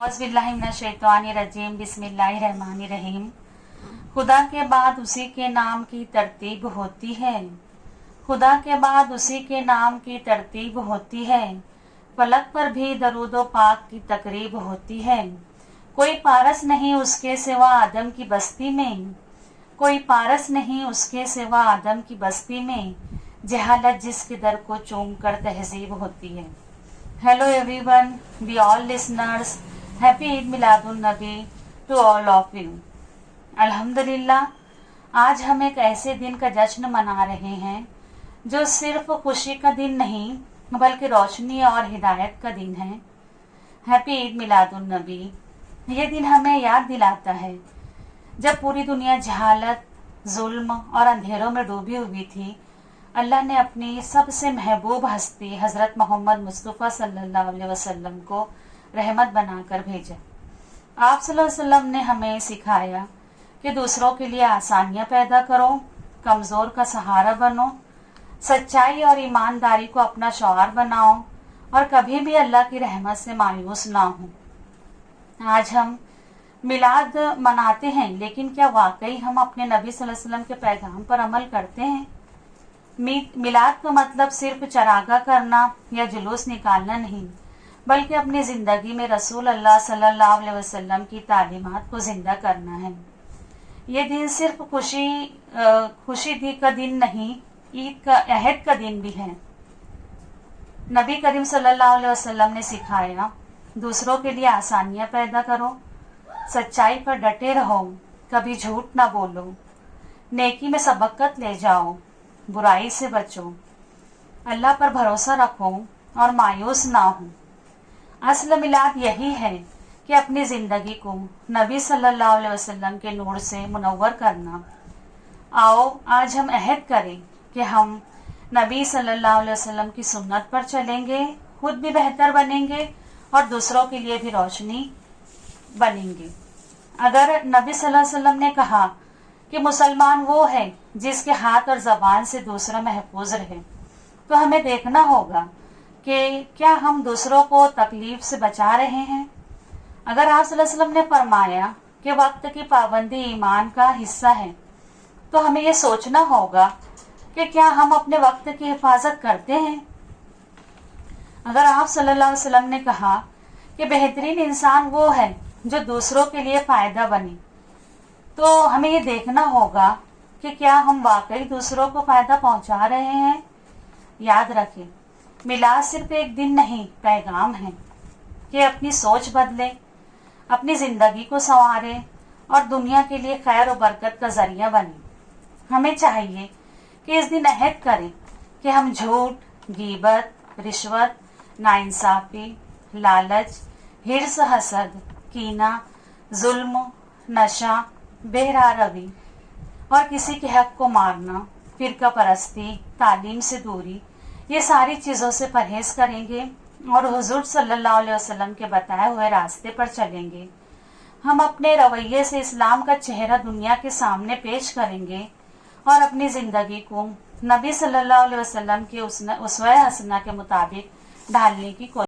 औज़ुबिल्लाहिमिनश्शैतानिर्रजीम बिस्मिल्लाहिर्रहमानिर्रहीम। खुदा के बाद उसी के नाम की तरतीब होती है, खुदा के बाद उसी के नाम की तरतीब होती है। फलक पर भी दरूदो पाक की तकरीब होती है। कोई पारस नहीं उसके सिवा आदम की बस्ती में, कोई पारस नहीं उसके सिवा आदम की बस्ती में। जहालत जिसके दर को चूम कर तहजीब होती है। Hello everyone, we all listeners, happy Eid Miladun Nabi to all of you. अल्हम्दुलिल्लाह, आज हम एक ऐसे दिन का जश्न मना रहे हैं जो सिर्फ खुशी का दिन नहीं बल्कि रोशनी और हिदायत का दिन है। हैप्पी ईद मिलादुन नबी। ये दिन हमें याद दिलाता है जब पूरी दुनिया जहालत, जुल्म और अंधेरों में डूबी हुई थी, अल्लाह ने अपनी सबसे महबूब हस्ती हज़रत मोहम्मद मुस्तफ़ा सल्लल्लाहु अलैहि वसल्लम को रहमत बनाकर भेजा। आप सल्लल्लाहु अलैहि वसल्लम ने हमें सिखाया कि दूसरों के लिए आसानियां पैदा करो, कमज़ोर का सहारा बनो, सच्चाई और ईमानदारी को अपना शौआर बनाओ और कभी भी अल्लाह की रहमत से मायूस ना हो। आज हम मिलाद मनाते हैं, लेकिन क्या वाकई हम अपने नबी सल्लल्लाहु अलैहि वसल्लम के पैगाम पर अमल करते हैं? मिलाद का मतलब सिर्फ चरागा करना या जुलूस निकालना नहीं, बल्कि अपनी जिंदगी में रसूल अल्लाह सल्लल्लाहु अलैहि वसल्लम की तालीमात को जिंदा करना है। ये दिन सिर्फ खुशी का दिन नहीं, ईद का अहद का दिन भी है। नबी करीम सल्लल्लाहु अलैहि वसल्लम ने सिखाया, दूसरों के लिए आसानियां पैदा करो, सच्चाई पर डटे रहो, कभी झूठ ना बोलो, नेकी में सबकत ले जाओ, बुराई से बचो, अल्लाह पर भरोसा रखो और मायूस ना हो। असल मिलाद यही है कि अपनी जिंदगी को नबी सल्लल्लाहु अलैहि वसल्लम के नूर से मुनव्वर करना। आओ आज हम अहद करें कि हम नबी सल्लल्लाहु अलैहि वसल्लम की सुन्नत पर चलेंगे, खुद भी बेहतर बनेंगे और दूसरों के लिए भी रोशनी बनेंगे। अगर नबी सल्लल्लाहु अलैहि वसल्लम ने कहा कि मुसलमान वो है जिसके हाथ और जबान से दूसरा महफूज रहे, तो हमें देखना होगा कि क्या हम दूसरों को तकलीफ से बचा रहे हैं। अगर आप सल्लल्लाहु अलैहि वसल्लम ने फरमाया कि वक्त की पाबंदी ईमान का हिस्सा है, तो हमें ये सोचना होगा कि क्या हम अपने वक्त की हिफाजत करते हैं। अगर आप सल्लल्लाहु अलैहि वसल्लम ने कहा कि बेहतरीन इंसान वो है जो दूसरों के लिए फायदा बने, तो हमें ये देखना होगा कि क्या हम वाकई दूसरों को फायदा पहुंचा रहे हैं। याद रखें, मिलाद सिर्फ एक दिन नहीं, पैगाम है कि अपनी सोच बदले, अपनी जिंदगी को संवारे और दुनिया के लिए खैर और बरकत का जरिया बने। हमें चाहिए कि इस दिन अहद करें कि हम झूठ, गीबत, रिश्वत, नाइंसाफी, लालच, हिर्स, हसद, कीना, जुल्म, नशा, बेरारवी और किसी के हक को मारना, फिरका परस्ती, तालीम से दूरी, ये सारी चीज़ों से परहेज करेंगे और हुजूर सल्लल्लाहु अलैहि वसल्लम के बताए हुए रास्ते पर चलेंगे। हम अपने रवैये से इस्लाम का चेहरा दुनिया के सामने पेश करेंगे और अपनी ज़िंदगी को नबी सल्लल्लाहु अलैहि वसल्लम के उसवे हसना के मुताबिक ढालने की कोशिश